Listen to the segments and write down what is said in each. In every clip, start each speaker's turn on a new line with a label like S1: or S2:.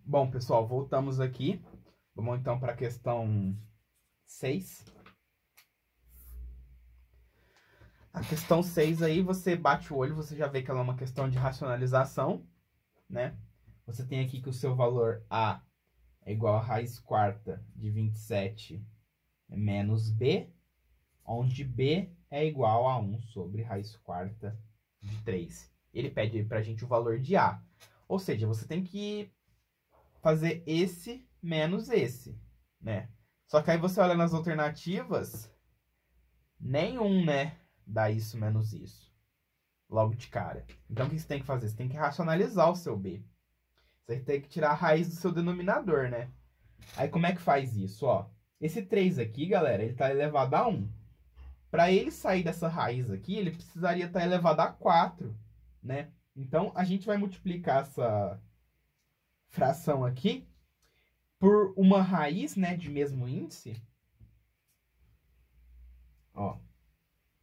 S1: Bom, pessoal, voltamos aqui. Vamos então para a questão 6. A questão 6 aí, você bate o olho, você já vê que ela é uma questão de racionalização, né? Você tem aqui que o seu valor A é igual a raiz quarta de 27 menos B, onde B é igual a 1 sobre raiz quarta de 3. Ele pede pra gente o valor de A. Ou seja, você tem que fazer esse menos esse, né? Só que aí você olha nas alternativas, nenhum, né, dá isso menos isso, logo de cara. Então, o que você tem que fazer? Você tem que racionalizar o seu B. Você tem que tirar a raiz do seu denominador, né? Aí, como é que faz isso? Ó, esse 3 aqui, galera, ele tá elevado a 1. Para ele sair dessa raiz aqui, ele precisaria estar elevado a 4, né? Então, a gente vai multiplicar essa fração aqui por uma raiz, né, de mesmo índice. Ó,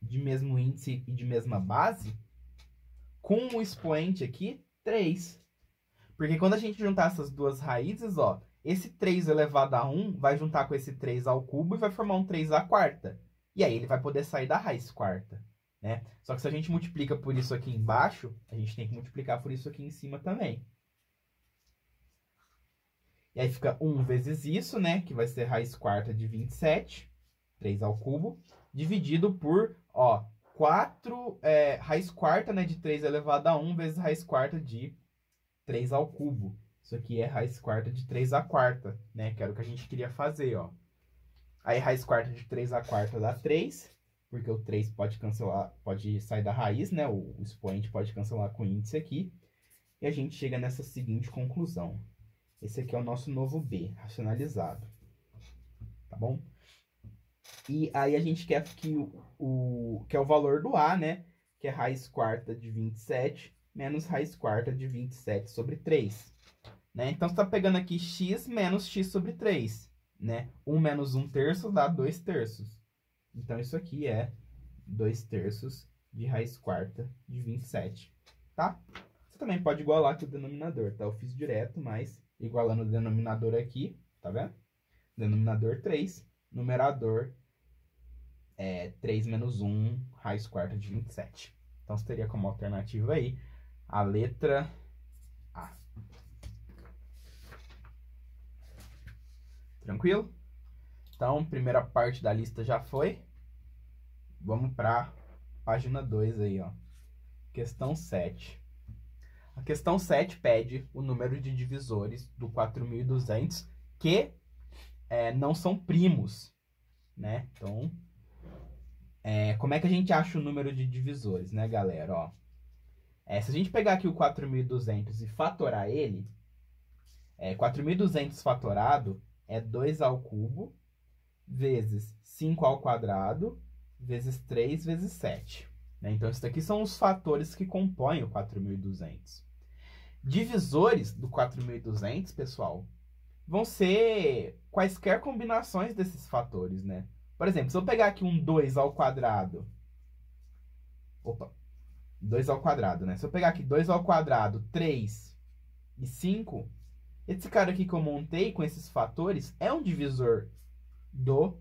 S1: de mesmo índice e de mesma base, com o expoente aqui, 3. Porque quando a gente juntar essas duas raízes, ó, esse 3 elevado a 1 vai juntar com esse 3 ao cubo e vai formar um 3 à quarta. E aí ele vai poder sair da raiz quarta, né? Só que se a gente multiplica por isso aqui embaixo, a gente tem que multiplicar por isso aqui em cima também. E aí fica 1 vezes isso, né? Que vai ser raiz quarta de 27, 3 ao cubo, dividido por, ó, 4, raiz quarta, né, de 3 elevado a 1 vezes raiz quarta de 3 ao cubo. Isso aqui é raiz quarta de 3 à quarta, né? Que era o que a gente queria fazer, ó. Aí raiz quarta de 3 à quarta dá 3, porque o 3 pode cancelar, pode sair da raiz, né? O expoente pode cancelar com o índice aqui. E a gente chega nessa seguinte conclusão. Esse aqui é o nosso novo B, racionalizado. Tá bom? E aí a gente quer que que é o valor do A, né? Que é raiz quarta de 27 menos raiz quarta de 27 sobre 3. Né? Então, você está pegando aqui x menos x sobre 3. Né? 1 menos 1 terço dá 2 terços. Então, isso aqui é 2 terços de raiz quarta de 27. Tá? Você também pode igualar aqui o denominador, tá? Eu fiz direto, mas igualando o denominador aqui, tá vendo? Denominador 3, numerador 3 menos 1, raiz quarta de 27. Então, você teria como alternativa aí a letra A. Tranquilo? Então, primeira parte da lista já foi. Vamos para página 2 aí, ó. Questão 7. A questão 7 pede o número de divisores do 4.200 que não são primos, né? Então, como é que a gente acha o número de divisores, né, galera? Ó, se a gente pegar aqui o 4.200 e fatorar ele, 4.200 fatorado é 2 ao cubo vezes 5 ao quadrado vezes 3 vezes 7. Né? Então, esses daqui são os fatores que compõem o 4.200. Divisores do 4.200, pessoal, vão ser quaisquer combinações desses fatores, né? Por exemplo, se eu pegar aqui um 2 ao quadrado... Opa! 2 ao quadrado, né? Se eu pegar aqui 2 ao quadrado, 3 e 5, esse cara aqui que eu montei com esses fatores é um divisor do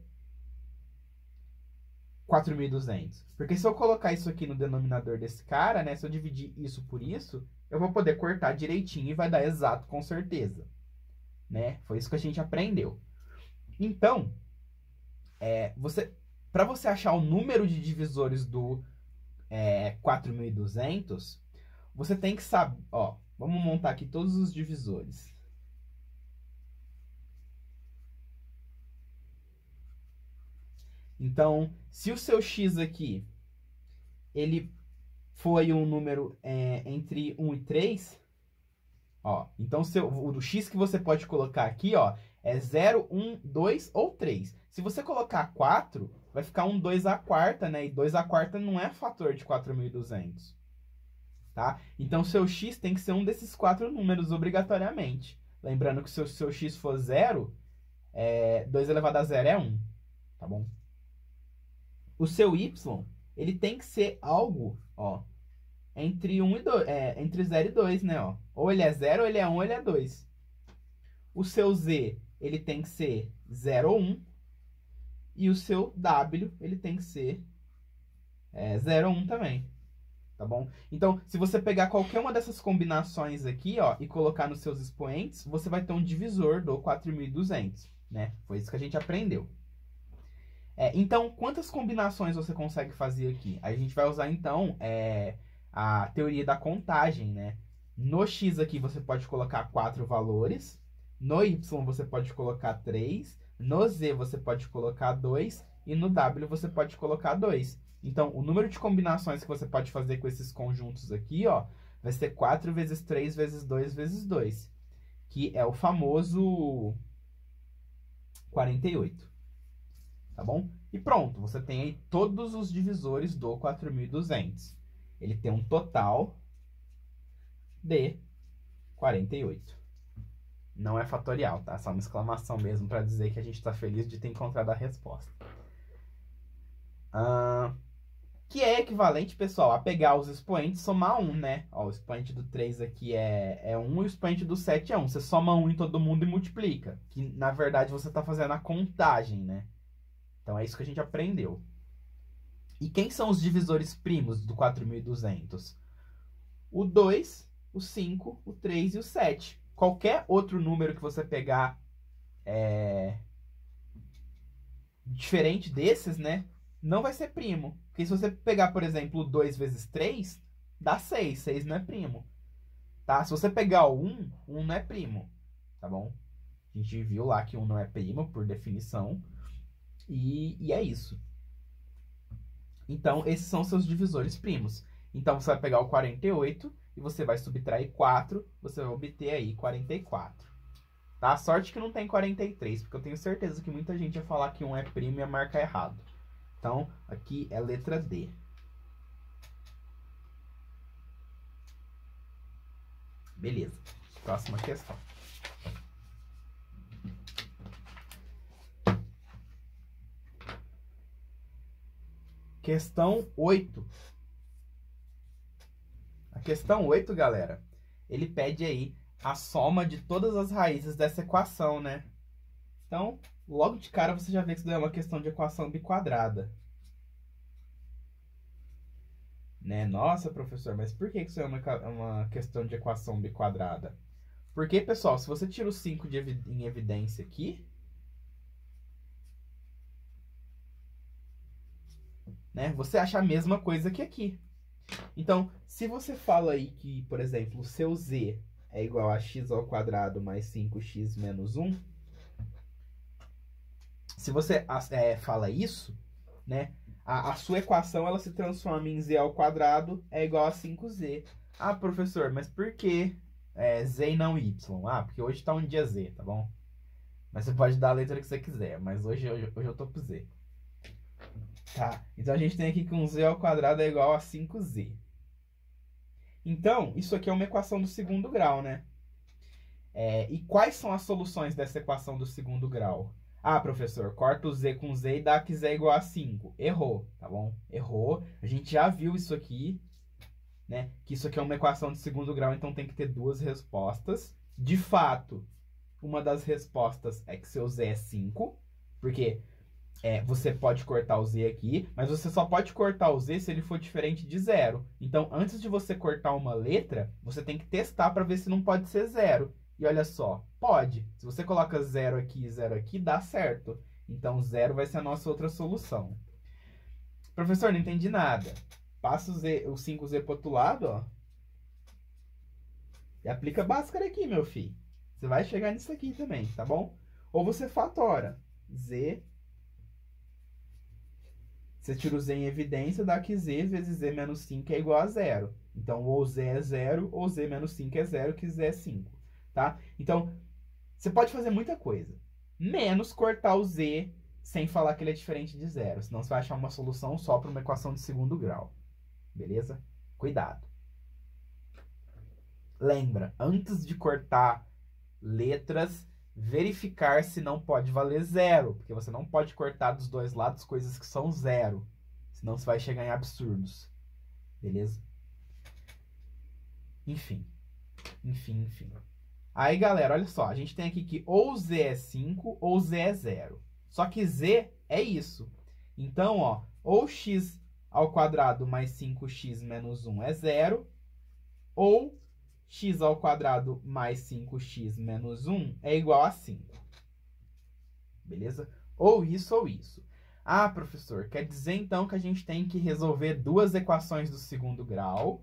S1: 4.200. Porque se eu colocar isso aqui no denominador desse cara, né? Se eu dividir isso por isso, eu vou poder cortar direitinho e vai dar exato com certeza. Né? Foi isso que a gente aprendeu. Então, para você achar o número de divisores do 4.200, você tem que saber... Ó, vamos montar aqui todos os divisores. Então, se o seu x aqui, ele foi um número entre 1 e 3, ó, então o x que você pode colocar aqui, ó, é 0, 1, 2 ou 3. Se você colocar 4, vai ficar um 2 à quarta, né? E 2 à quarta não é fator de 4.200. tá? Então, seu x tem que ser um desses 4 números, obrigatoriamente. Lembrando que se o seu x for 0, 2 elevado a 0 é 1, tá bom? O seu y, ele tem que ser algo, ó, entre 1 e 2, entre 0 e 2, né, ó. Ou ele é 0, ou ele é 1, ou ele é 2. O seu z, ele tem que ser 0 ou 1. E o seu w, ele tem que ser 0 ou 1 também, tá bom? Então, se você pegar qualquer uma dessas combinações aqui, ó, e colocar nos seus expoentes, você vai ter um divisor do 4.200, né? Foi isso que a gente aprendeu. Então, quantas combinações você consegue fazer aqui? A gente vai usar, então, a teoria da contagem, né? No x aqui você pode colocar 4 valores, no y você pode colocar 3, no z você pode colocar 2 e no w você pode colocar 2. Então, o número de combinações que você pode fazer com esses conjuntos aqui, ó, vai ser 4 vezes 3 vezes 2 vezes 2, que é o famoso 48. Tá bom? E pronto, você tem aí todos os divisores do 4.200. Ele tem um total de 48. Não é fatorial, tá? Só uma exclamação mesmo para dizer que a gente está feliz de ter encontrado a resposta. Que é equivalente, pessoal, a pegar os expoentes e somar 1, né? Ó, o expoente do 3 aqui é 1 e o expoente do 7 é 1. Você soma 1 em todo mundo e multiplica. Que, na verdade, você está fazendo a contagem, né? Então, é isso que a gente aprendeu. E quem são os divisores primos do 4.200? O 2, o 5, o 3 e o 7. Qualquer outro número que você pegar diferente desses, né? Não vai ser primo. Porque se você pegar, por exemplo, 2 vezes 3, dá 6. 6 não é primo. Tá? Se você pegar o 1, 1 não é primo. Tá bom? A gente viu lá que 1 não é primo, por definição. E é isso. Então, esses são seus divisores primos. Então, você vai pegar o 48 e você vai subtrair 4. Você vai obter aí 44. Tá? Sorte que não tem 43, porque eu tenho certeza que muita gente ia falar que 1 é primo e ia marcar errado. Então, aqui é letra D. Beleza. Próxima questão. Questão 8. A questão 8, galera, ele pede aí a soma de todas as raízes dessa equação, né? Então, logo de cara você já vê que isso é uma questão de equação biquadrada. Né? Nossa, professor, mas por que isso é uma questão de equação biquadrada? Porque, pessoal, se você tira o 5 em evidência aqui, né, você acha a mesma coisa que aqui. Então, se você fala aí que, por exemplo, o seu z é igual a x ao quadrado mais 5x menos 1, se você fala isso, né, a sua equação ela se transforma em z ao quadrado é igual a 5z. Ah, professor, mas por que z e não y? Ah, porque hoje está um dia z, tá bom? Mas você pode dar a letra que você quiser, mas hoje eu tô pro z. Tá, então a gente tem aqui que um z ao quadrado é igual a 5z. Então, isso aqui é uma equação do segundo grau, né? E quais são as soluções dessa equação do segundo grau? Ah, professor, corta o z com z e dá que z é igual a 5. Errou, tá bom? Errou. A gente já viu isso aqui, né? Que isso aqui é uma equação de segundo grau, então tem que ter duas respostas. De fato, uma das respostas é que seu z é 5, porque você pode cortar o z aqui, mas você só pode cortar o z se ele for diferente de 0. Então, antes de você cortar uma letra, você tem que testar para ver se não pode ser 0. E olha só, pode. Se você coloca 0 aqui e 0 aqui, dá certo. Então, 0 vai ser a nossa outra solução. Professor, não entendi nada. Passa o 5z para o outro lado, ó. E aplica Bhaskara aqui, meu filho. Você vai chegar nisso aqui também, tá bom? Ou você fatora. Z. Você tira o z em evidência, dá que z vezes z menos 5 é igual a 0. Então, ou z é 0, ou z menos 5 é 0, que z é 5. Tá? Então, você pode fazer muita coisa. Menos cortar o z sem falar que ele é diferente de 0. Senão você vai achar uma solução só para uma equação de segundo grau. Beleza? Cuidado. Lembra, antes de cortar letras, verificar se não pode valer zero, porque você não pode cortar dos dois lados coisas que são zero, senão você vai chegar em absurdos, beleza? Enfim. Aí, galera, olha só, a gente tem aqui que ou z é 5 ou z é 0. Só que z é isso. Então, ó, ou x ao quadrado mais 5x menos 1 é 0, ou x ao quadrado mais 5x menos 1 é igual a 5. Beleza? Ou isso ou isso. Ah, professor, quer dizer então que a gente tem que resolver duas equações do segundo grau,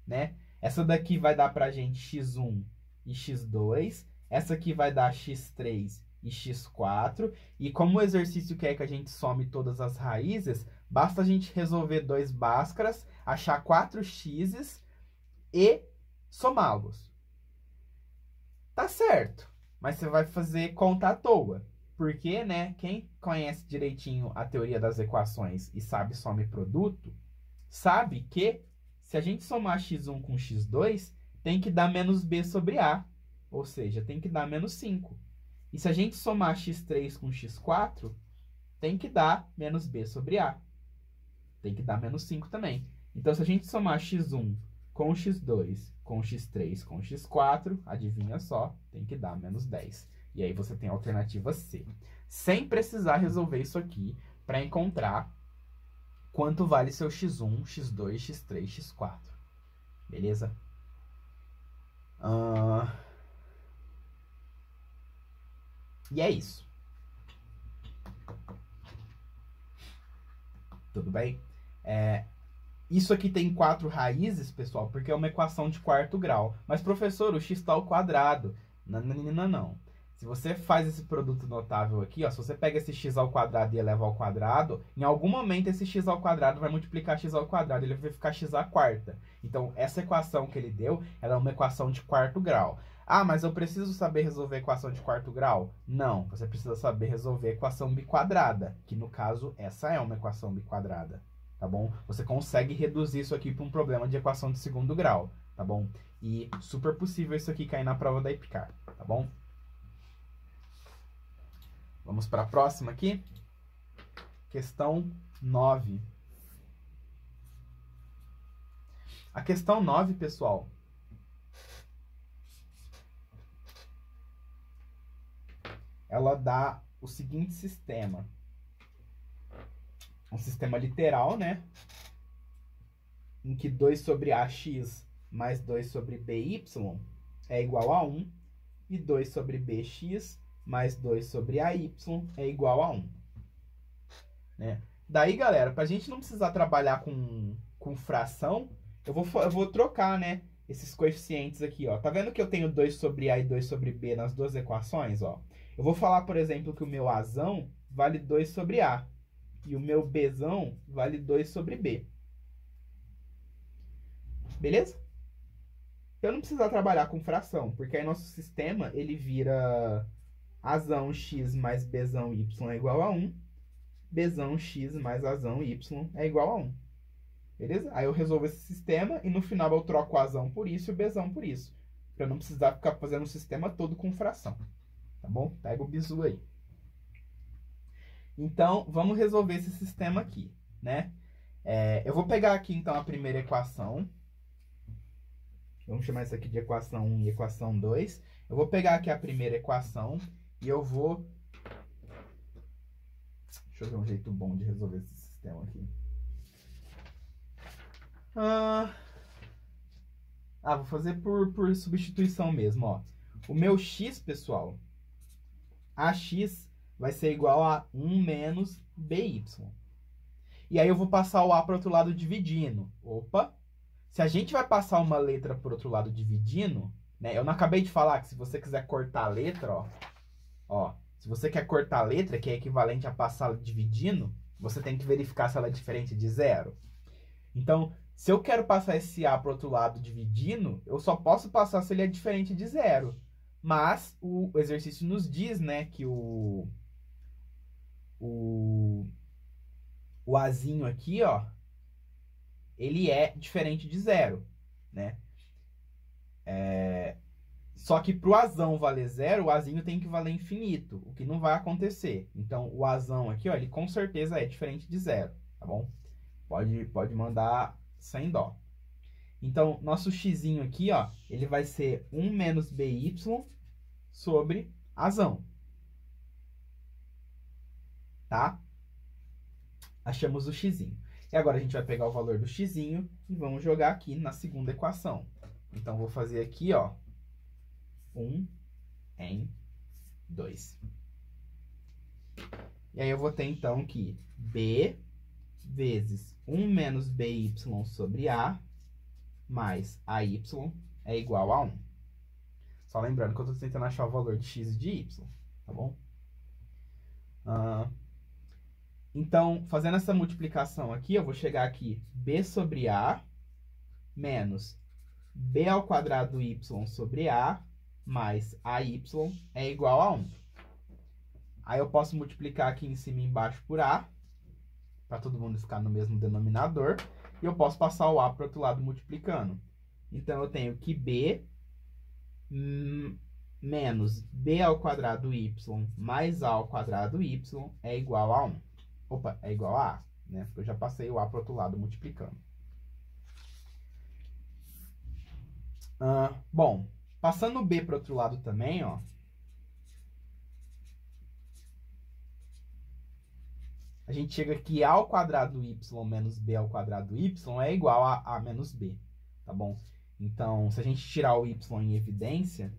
S1: né? Essa daqui vai dar pra gente x1 e x2. Essa aqui vai dar x3 e x4. E como o exercício quer que a gente some todas as raízes, basta a gente resolver dois Bhaskaras, achar 4x e somá-los. Tá certo, mas você vai fazer conta à toa. Porque, né, quem conhece direitinho a teoria das equações e sabe soma e produto, sabe que se a gente somar x1 com x2, tem que dar menos b sobre a. Ou seja, tem que dar menos 5. E se a gente somar x3 com x4, tem que dar menos b sobre a. Tem que dar menos 5 também. Então, se a gente somar x1 com x2, com x3, com x4, adivinha só, tem que dar menos 10. E aí você tem a alternativa C. Sem precisar resolver isso aqui para encontrar quanto vale seu x1, x2, x3, x4. Beleza? E é isso. Tudo bem? Isso aqui tem 4 raízes, pessoal, porque é uma equação de quarto grau. Mas, professor, o x está ao quadrado. Não. Se você faz esse produto notável aqui, ó, se você pega esse x ao quadrado e eleva ao quadrado, em algum momento esse x ao quadrado vai multiplicar x ao quadrado, ele vai ficar x à quarta. Então, essa equação que ele deu, ela é uma equação de quarto grau. Ah, mas eu preciso saber resolver a equação de quarto grau? Não, você precisa saber resolver a equação biquadrada, que no caso, essa é uma equação biquadrada, tá bom? Você consegue reduzir isso aqui para um problema de equação de segundo grau, tá bom? E super possível isso aqui cair na prova da IPCAR, tá bom? Vamos para a próxima aqui. Questão 9. A questão 9, pessoal, ela dá o seguinte sistema. Um sistema literal, né? Em que 2 sobre AX mais 2 sobre BY é igual a 1. E 2 sobre BX mais 2 sobre AY é igual a 1. Né? Daí, galera, para a gente não precisar trabalhar com fração, eu vou trocar, né, esses coeficientes aqui, ó. Tá vendo que eu tenho 2 sobre A e 2 sobre B nas duas equações, ó? Eu vou falar, por exemplo, que o meu Azão vale 2 sobre A. E o meu Bzão vale 2 sobre B. Beleza? Eu não precisar trabalhar com fração, porque aí nosso sistema, ele vira Azão x mais Bzão y é igual a 1. Bzão x mais Azão y é igual a 1. Beleza? Aí eu resolvo esse sistema e no final eu troco o Azão por isso e o Bzão por isso. Pra eu não precisar ficar fazendo o sistema todo com fração. Tá bom? Pega o bizu aí. Então, vamos resolver esse sistema aqui, né? Eu vou pegar aqui, então, a primeira equação. Vamos chamar isso aqui de equação 1 e equação 2. Eu vou pegar aqui a primeira equação e eu vou... Deixa eu ver um jeito bom de resolver esse sistema aqui. Vou fazer por substituição mesmo, ó. O meu x, pessoal, AX vai ser igual a 1 menos BY. E aí eu vou passar o A para o outro lado dividindo. Opa! Se a gente vai passar uma letra para o outro lado dividindo, né? Eu não acabei de falar que se você quiser cortar a letra, ó, se você quer cortar a letra, que é equivalente a passá-la dividindo, você tem que verificar se ela é diferente de zero. Então, se eu quero passar esse A para o outro lado dividindo, eu só posso passar se ele é diferente de zero. Mas o exercício nos diz, né, que o Azinho aqui, ó, ele é diferente de zero, né? Só que pro azão valer 0, o azinho tem que valer infinito, o que não vai acontecer. Então, o azão aqui, ó, ele com certeza é diferente de 0, tá bom? Pode mandar sem dó. Então, nosso xzinho aqui, ó, ele vai ser 1 menos by sobre azão. Tá? Achamos o xzinho. E agora a gente vai pegar o valor do xzinho e vamos jogar aqui na segunda equação. Então, vou fazer aqui, ó, 1 em 2. E aí eu vou ter, então, que b vezes 1 menos by sobre a mais AY é igual a 1. Só lembrando que eu estou tentando achar o valor de x e de y, tá bom? Então, fazendo essa multiplicação aqui, eu vou chegar aqui b sobre a menos b ao quadrado y sobre a mais AY é igual a 1. Aí eu posso multiplicar aqui em cima e embaixo por a, para todo mundo ficar no mesmo denominador. E eu posso passar o a para o outro lado multiplicando. Então, eu tenho que b menos b ao quadrado y mais a ao quadrado y é igual a 1. Opa, é igual a a, né? Porque eu já passei o a para o outro lado multiplicando. Bom, passando o b para o outro lado também, ó. A gente chega que a ao quadrado y menos b ao quadrado y é igual a a menos b, tá bom? Então, se a gente tirar o y em evidência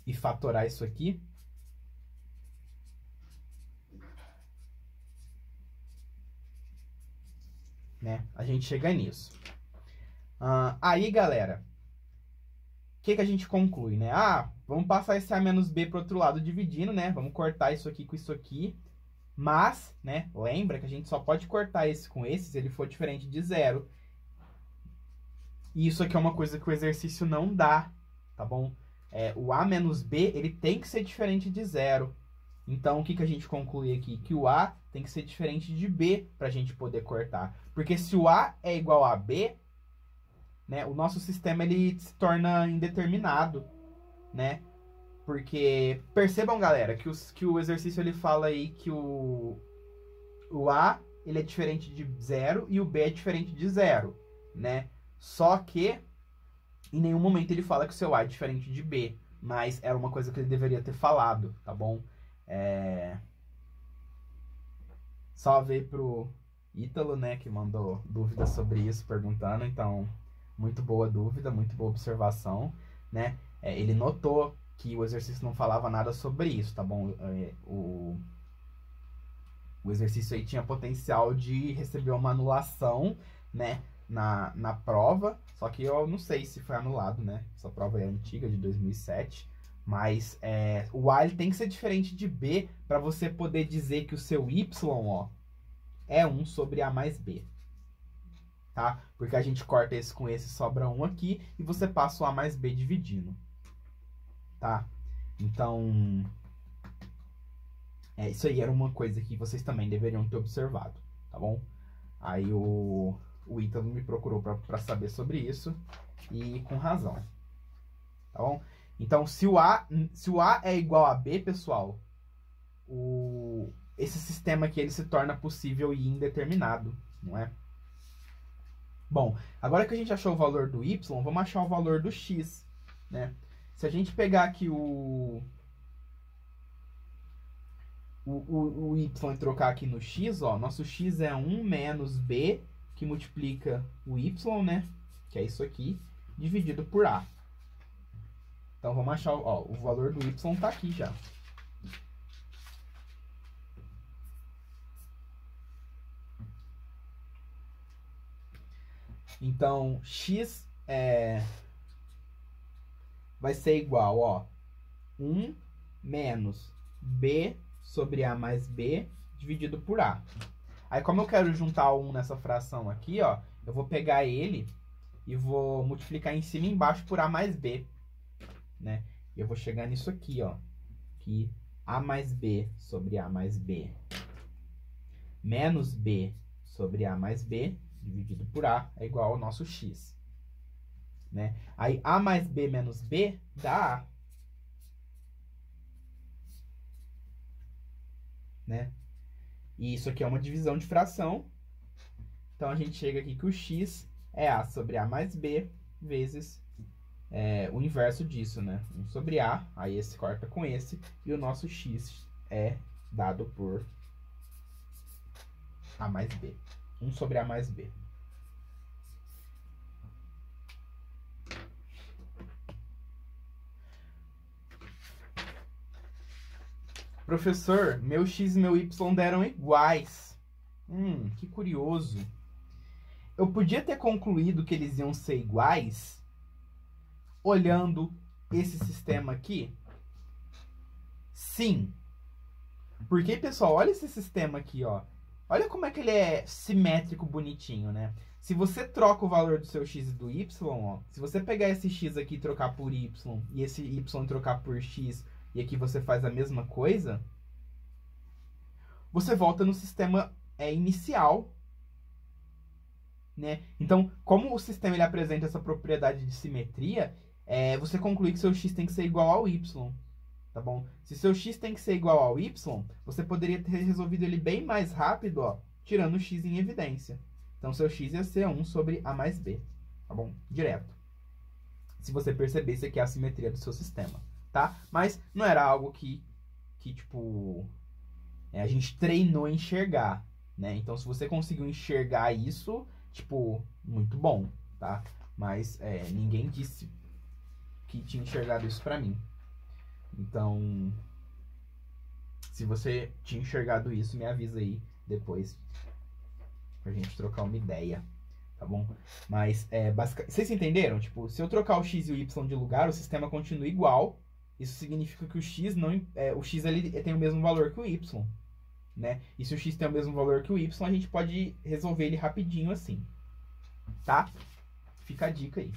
S1: e fatorar isso aqui, né, a gente chega nisso. Aí, galera, o que a gente conclui, né? Vamos passar esse a menos b para o outro lado dividindo, né? Vamos cortar isso aqui com isso aqui. Mas, né, lembra que a gente só pode cortar esse com esse se ele for diferente de 0. E isso aqui é uma coisa que o exercício não dá, tá bom? O a menos b, ele tem que ser diferente de 0. Então, o que a gente conclui aqui? Que o a tem que ser diferente de b para a gente poder cortar. Porque se o a é igual a b, né, o nosso sistema ele se torna indeterminado, né? Porque, percebam, galera, que o exercício ele fala aí que o a ele é diferente de 0 e o b é diferente de 0, né? Só que em nenhum momento ele fala que o seu a é diferente de b, mas era uma coisa que ele deveria ter falado, tá bom? Salve aí pro Ítalo, né, que mandou dúvidas sobre isso, perguntando. Então, muito boa dúvida, muito boa observação, né? Ele notou que o exercício não falava nada sobre isso, tá bom? O exercício aí tinha potencial de receber uma anulação, né, na prova, só que eu não sei se foi anulado, né? Essa prova é antiga, de 2007, mas o a ele tem que ser diferente de b para você poder dizer que o seu y, ó, é 1 sobre a mais b, tá? Porque a gente corta esse com esse, sobra 1 aqui, e você passa o a mais b dividindo, tá? Então, isso aí era uma coisa que vocês também deveriam ter observado, tá bom? Aí o Ítalo me procurou para saber sobre isso, e com razão, tá bom? Então, se o a é igual a b, pessoal, esse sistema aqui ele se torna possível e indeterminado, não é? Bom, agora que a gente achou o valor do y, vamos achar o valor do x, né? Se a gente pegar aqui o y e trocar aqui no x, ó, nosso x é 1 menos b, que multiplica o y, né? Que é isso aqui, dividido por a. Então, vamos achar, ó, o valor do y tá aqui já. Então, x vai ser igual, ó, 1 menos b sobre a mais b dividido por a. Aí, como eu quero juntar o 1 nessa fração aqui, ó, eu vou pegar ele e vou multiplicar em cima e embaixo por a mais b, né? E eu vou chegar nisso aqui, ó, que a mais b sobre a mais b menos b sobre a mais b dividido por A é igual ao nosso x. Né? Aí A mais B menos B dá A. Né? E isso aqui é uma divisão de fração. Então, a gente chega aqui que o x é A sobre A mais B vezes o inverso disso, né? 1 sobre A, aí esse corta com esse, e o nosso x é dado por A mais B. 1 sobre A mais B. Professor, meu x e meu y deram iguais. Que curioso. Eu podia ter concluído que eles iam ser iguais olhando esse sistema aqui? Sim. Porque, pessoal, olha esse sistema aqui, ó. Olha como é que ele é simétrico, bonitinho, né? Se você troca o valor do seu x e do y, ó, se você pegar esse x aqui e trocar por y, e esse y trocar por x, e aqui você faz a mesma coisa, você volta no sistema inicial, né? Então, como o sistema ele apresenta essa propriedade de simetria, você conclui que seu x tem que ser igual ao y, tá bom? Se seu x tem que ser igual ao y, você poderia ter resolvido ele bem mais rápido, ó, tirando o x em evidência. Então, seu x ia ser 1 sobre A mais B, tá bom? Direto. Se você perceber, isso aqui é a simetria do seu sistema, tá? Mas não era algo que tipo, a gente treinou a enxergar, né? Então, se você conseguiu enxergar isso, tipo, muito bom, tá? Mas ninguém disse que tinha enxergado isso pra mim. Então, se você tinha enxergado isso, me avisa aí depois pra gente trocar uma ideia, tá bom? Mas, basicamente, vocês entenderam? Tipo, se eu trocar o x e o y de lugar, o sistema continua igual. Isso significa que o x ele tem o mesmo valor que o y, né? E se o x tem o mesmo valor que o y, a gente pode resolver ele rapidinho assim, tá? Fica a dica aí.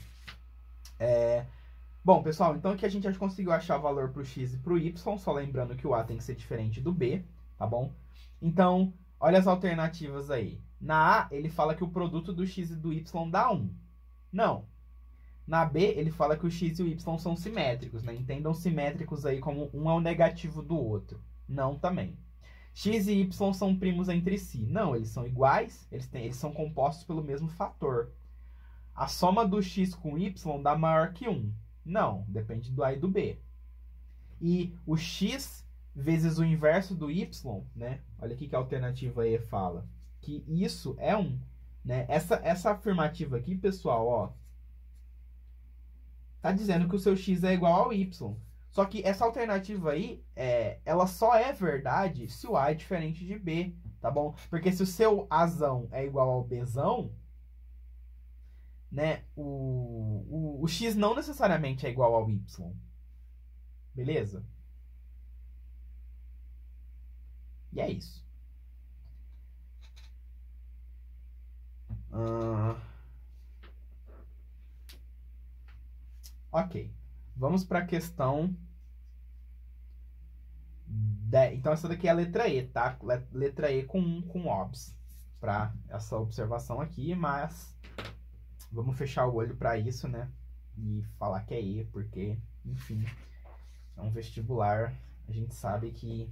S1: Bom, pessoal, então aqui a gente já conseguiu achar o valor para o x e para o y, só lembrando que o A tem que ser diferente do B, tá bom? Então, olha as alternativas aí. Na A, ele fala que o produto do x e do y dá 1. Não. Na B, ele fala que o x e o y são simétricos, né? Entendam simétricos aí como um é o negativo do outro. Não também. X e y são primos entre si. Não, eles são iguais, eles são compostos pelo mesmo fator. A soma do x com y dá maior que 1. Não, depende do A e do B. E o x vezes o inverso do y, né? Olha aqui que a alternativa E fala. Que isso é 1. Né? Essa afirmativa aqui, pessoal, ó, tá dizendo que o seu x é igual ao y. Só que essa alternativa aí, ela só é verdade se o A é diferente de B, tá bom? Porque se o seu Azão é igual ao Bzão, né, o x não necessariamente é igual ao y. Beleza? E é isso. Ok. Vamos para a questão 10. Então, essa daqui é a letra E, tá? Letra E com OBS. Para essa observação aqui, mas vamos fechar o olho para isso, né? E falar que é E, porque, enfim, é um vestibular. A gente sabe que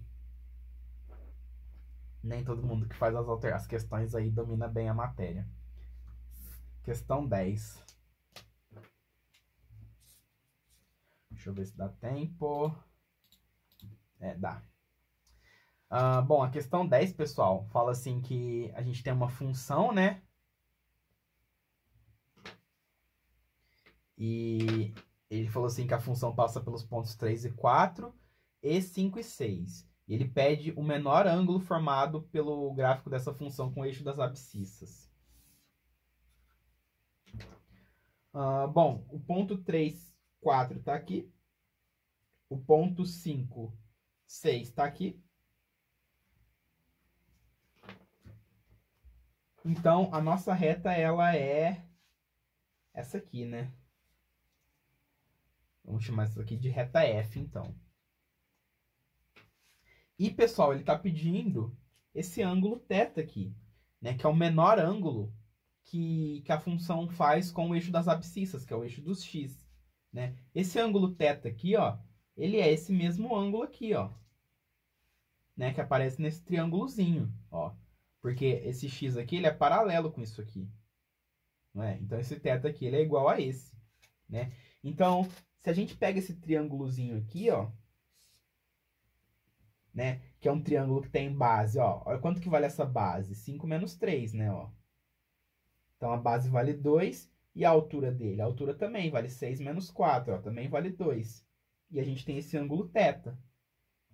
S1: nem todo mundo que faz as questões aí domina bem a matéria. Questão 10. Deixa eu ver se dá tempo. Dá. Bom, a questão 10, pessoal, fala assim que a gente tem uma função, né? E ele falou assim que a função passa pelos pontos 3 e 4, e 5 e 6. E ele pede o menor ângulo formado pelo gráfico dessa função com o eixo das abscissas. Bom, o ponto 3, 4 está aqui. O ponto 5, 6 está aqui. Então, a nossa reta, ela é essa aqui, né? Vamos chamar isso aqui de reta F, então. E, pessoal, ele está pedindo esse ângulo θ aqui, né? Que é o menor ângulo que a função faz com o eixo das abscissas, que é o eixo dos x, né? Esse ângulo θ aqui, ó, ele é esse mesmo ângulo aqui, ó, né, que aparece nesse triângulozinho, ó. Porque esse x aqui, ele é paralelo com isso aqui, não é? Então, esse θ aqui, ele é igual a esse, né? Então, se a gente pega esse triângulozinho aqui, ó, né, que é um triângulo que tem base, ó. Olha quanto que vale essa base? 5 menos 3, né, ó. Então, a base vale 2 e a altura dele? A altura também vale 6 menos 4, ó, também vale 2. E a gente tem esse ângulo θ,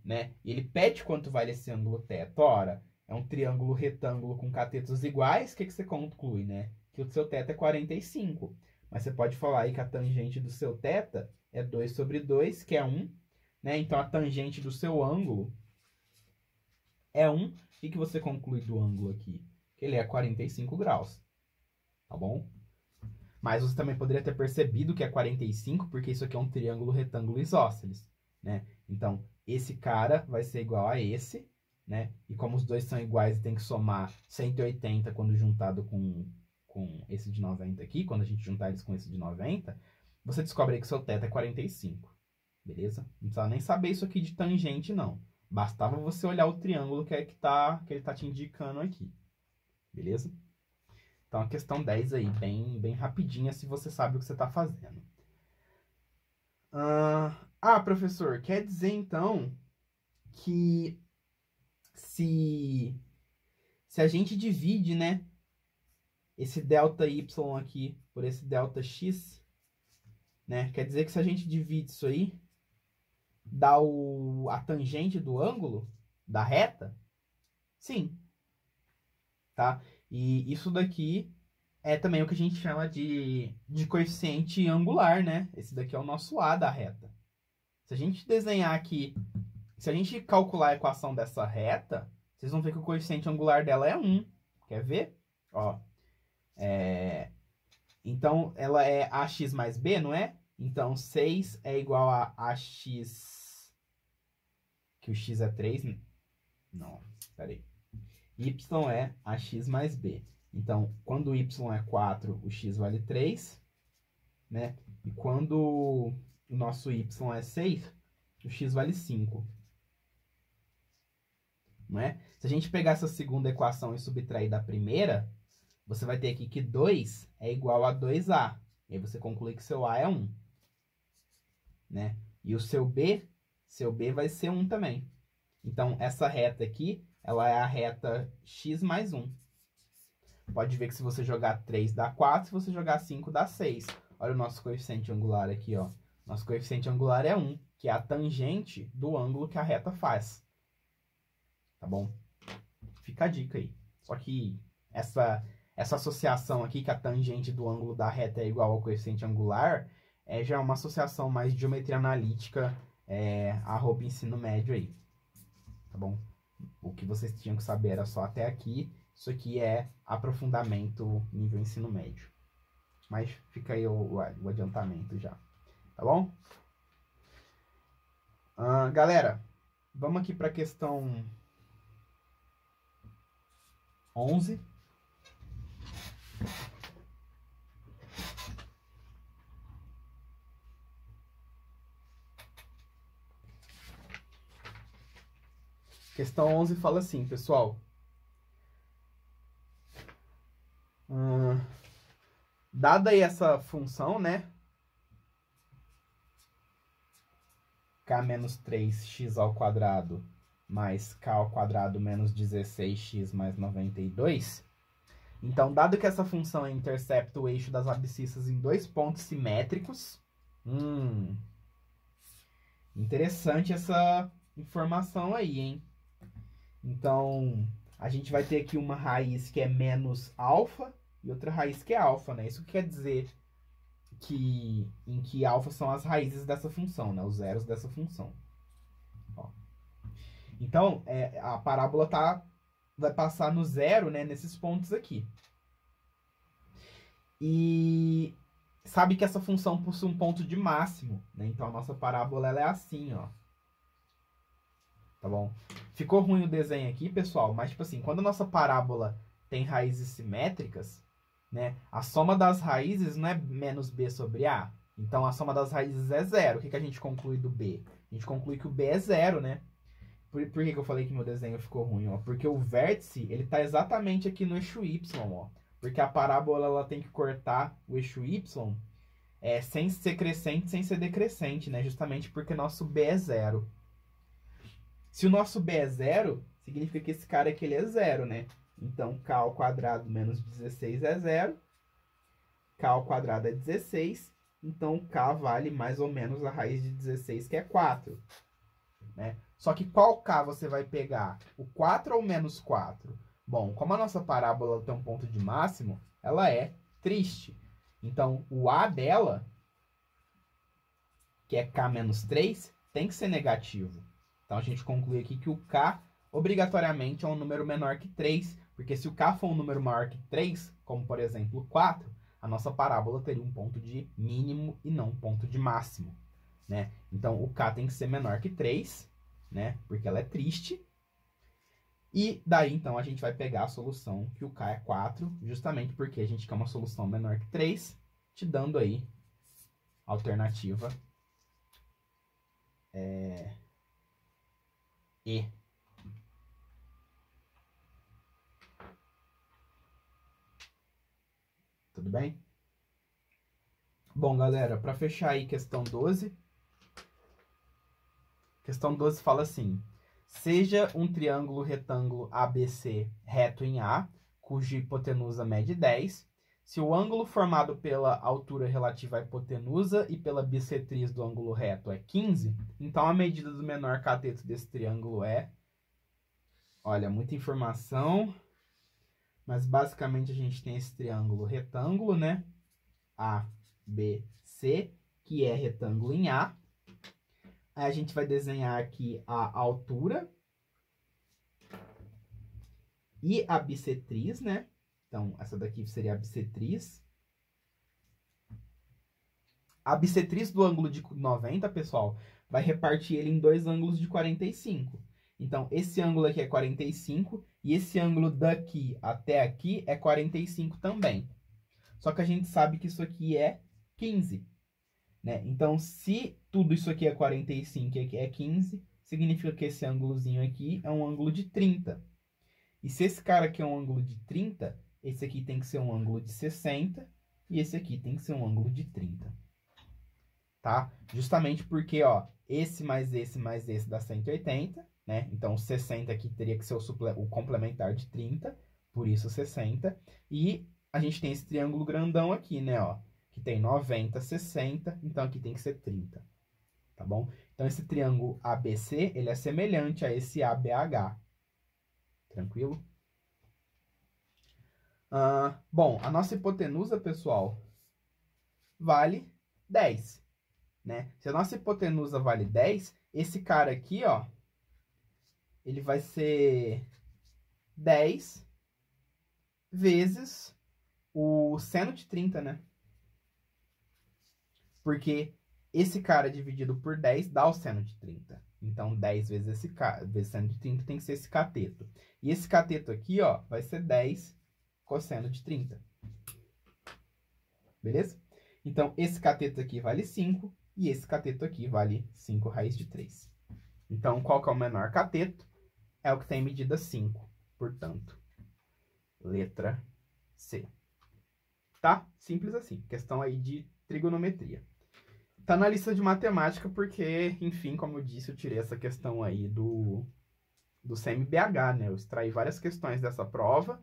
S1: né? E ele pede quanto vale esse ângulo θ. Ora, é um triângulo retângulo com catetos iguais, o que você conclui, né? Que o seu θ é 45. Mas você pode falar aí que a tangente do seu θ é 2 sobre 2, que é 1, né? Então, a tangente do seu ângulo é 1. O que você conclui do ângulo aqui? Que ele é 45 graus. Tá bom? Mas você também poderia ter percebido que é 45, porque isso aqui é um triângulo retângulo isósceles, né? Então, esse cara vai ser igual a esse, né? E como os dois são iguais, tem que somar 180 quando juntado com esse de 90 aqui. Quando a gente juntar eles com esse de 90, você descobre aí que seu θ é 45. Beleza? Não precisa nem saber isso aqui de tangente, não. Bastava você olhar o triângulo que ele tá te indicando aqui. Beleza? Então, a questão 10 aí, bem rapidinha, se você sabe o que você está fazendo. Professor, quer dizer, então, que se a gente divide, né, esse ΔY aqui por esse ΔX, né, quer dizer que se a gente divide isso aí, dá a tangente do ângulo, da reta? Sim. Tá? E isso daqui é também o que a gente chama de coeficiente angular, né? Esse daqui é o nosso A da reta. Se a gente desenhar aqui, se a gente calcular a equação dessa reta, vocês vão ver que o coeficiente angular dela é 1. Quer ver? Ó, então, ela é AX mais B, não é? Então, 6 é igual a AX... Que o X é 3. Não, peraí. Y é AX mais B. Então, quando o Y é 4, o X vale 3, né? E quando o nosso Y é 6, o X vale 5. Não é? Se a gente pegar essa segunda equação e subtrair da primeira, você vai ter aqui que 2 é igual a 2A. E aí você conclui que seu A é 1. Né? E o seu B vai ser 1 também. Então, essa reta aqui, ela é a reta x mais 1. Pode ver que se você jogar 3 dá 4, se você jogar 5 dá 6. Olha o nosso coeficiente angular aqui, ó. Nosso coeficiente angular é 1, que é a tangente do ângulo que a reta faz. Tá bom? Fica a dica aí. Só que essa associação aqui, que a tangente do ângulo da reta é igual ao coeficiente angular, já é uma associação mais de geometria analítica, arroba ensino médio aí. Tá bom? O que vocês tinham que saber era só até aqui. Isso aqui é aprofundamento nível ensino médio. Mas fica aí o adiantamento já. Tá bom? Galera, vamos aqui para a questão 11. Questão 11 fala assim, pessoal. Dada aí essa função, né? K menos 3x ao quadrado mais K ao quadrado menos 16x mais 92. Então, dado que essa função intercepta o eixo das abscissas em 2 pontos simétricos. Interessante essa informação aí, hein? Então, a gente vai ter aqui uma raiz que é menos alfa e outra raiz que é alfa, né? Isso quer dizer em que alfa são as raízes dessa função, né? Os zeros dessa função. Ó. Então, a parábola vai passar no zero, né? Nesses pontos aqui. E sabe que essa função possui um ponto de máximo, né? Então, a nossa parábola ela é assim, ó. Tá bom? Ficou ruim o desenho aqui, pessoal, mas, tipo assim, quando a nossa parábola tem raízes simétricas, né? A soma das raízes não é menos b sobre a. Então, a soma das raízes é zero. O que a gente conclui do b? A gente conclui que o b é zero, né? Por que eu falei que meu desenho ficou ruim, ó? Porque o vértice, ele tá exatamente aqui no eixo y, ó. Porque a parábola, ela tem que cortar o eixo y sem ser crescente, sem ser decrescente, né? Justamente porque nosso b é zero. Se o nosso b é zero, significa que esse cara aqui ele é zero, né? Então, k ao quadrado menos 16 é zero. K ao quadrado é 16. Então, k vale mais ou menos a raiz de 16, que é 4. Né? Só que qual k você vai pegar? O 4 ou menos 4? Bom, como a nossa parábola tem um ponto de máximo, ela é triste. Então, o a dela, que é k menos 3, tem que ser negativo. Então, a gente conclui aqui que o k, obrigatoriamente, é um número menor que 3. Porque se o k for um número maior que 3, como, por exemplo, 4, a nossa parábola teria um ponto de mínimo e não um ponto de máximo. Né? Então, o k tem que ser menor que 3, né? Porque ela é triste. E daí, então, a gente vai pegar a solução que o k é 4, justamente porque a gente quer uma solução menor que 3, te dando aí a alternativa E. Tudo bem? Bom, galera, para fechar aí questão 12. Questão 12 fala assim: seja um triângulo retângulo ABC reto em A, cuja hipotenusa mede 10. Se o ângulo formado pela altura relativa à hipotenusa e pela bissetriz do ângulo reto é 15, então a medida do menor cateto desse triângulo é... Olha, muita informação, mas basicamente a gente tem esse triângulo retângulo, né? ABC, que é retângulo em A. Aí a gente vai desenhar aqui a altura e a bissetriz, né? Então, essa daqui seria a bissetriz. A bissetriz do ângulo de 90, pessoal, vai repartir ele em dois ângulos de 45. Então, esse ângulo aqui é 45 e esse ângulo daqui até aqui é 45 também. Só que a gente sabe que isso aqui é 15. Né? Então, se tudo isso aqui é 45 e aqui é 15, significa que esse ângulozinho aqui é um ângulo de 30. E se esse cara aqui é um ângulo de 30, esse aqui tem que ser um ângulo de 60 e esse aqui tem que ser um ângulo de 30. Tá? Justamente porque, ó, esse mais esse dá 180, né? Então, o 60 aqui teria que ser o complementar de 30, por isso 60. E a gente tem esse triângulo grandão aqui, né, ó, que tem 90, 60, então aqui tem que ser 30, tá bom? Então, esse triângulo ABC, ele é semelhante a esse ABH. Tranquilo? Bom, a nossa hipotenusa, pessoal, vale 10, né? Se a nossa hipotenusa vale 10, esse cara aqui, ó, ele vai ser 10 vezes o seno de 30, né? Porque esse cara dividido por 10 dá o seno de 30. Então, 10 vezes esse vezes seno de 30 tem que ser esse cateto. E esse cateto aqui, ó, vai ser 10 cosseno de 30. Beleza? Então, esse cateto aqui vale 5 e esse cateto aqui vale 5 raiz de 3. Então, qual que é o menor cateto? É o que tem medida 5. Portanto, letra C. Tá? Simples assim. Questão aí de trigonometria. Tá na lista de matemática porque, enfim, como eu disse, eu tirei essa questão aí do CMBH, né? Eu extraí várias questões dessa prova,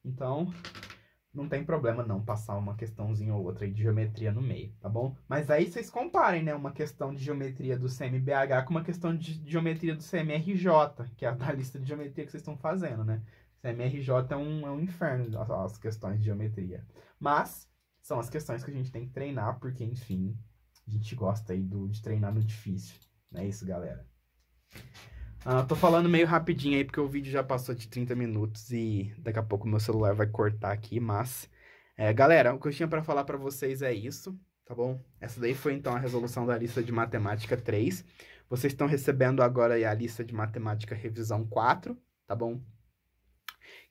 S1: então não tem problema não passar uma questãozinha ou outra aí de geometria no meio, tá bom? Mas aí vocês comparem, né, uma questão de geometria do CMBH com uma questão de geometria do CMRJ, que é a da lista de geometria que vocês estão fazendo, né? CMRJ é um inferno as questões de geometria. Mas são as questões que a gente tem que treinar, porque, enfim, a gente gosta aí de treinar no difícil. Não é isso, galera? Tô falando meio rapidinho aí, porque o vídeo já passou de 30 minutos e daqui a pouco meu celular vai cortar aqui, mas... galera, o que eu tinha pra falar pra vocês é isso, tá bom? Essa daí foi, então, a resolução da lista de matemática 3. Vocês estão recebendo agora aí a lista de matemática revisão 4, tá bom?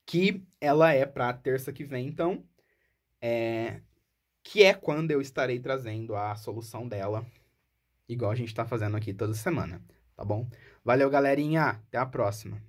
S1: Que ela é pra terça que vem, então... que é quando eu estarei trazendo a solução dela, igual a gente tá fazendo aqui toda semana, tá bom? Valeu, galerinha. Até a próxima.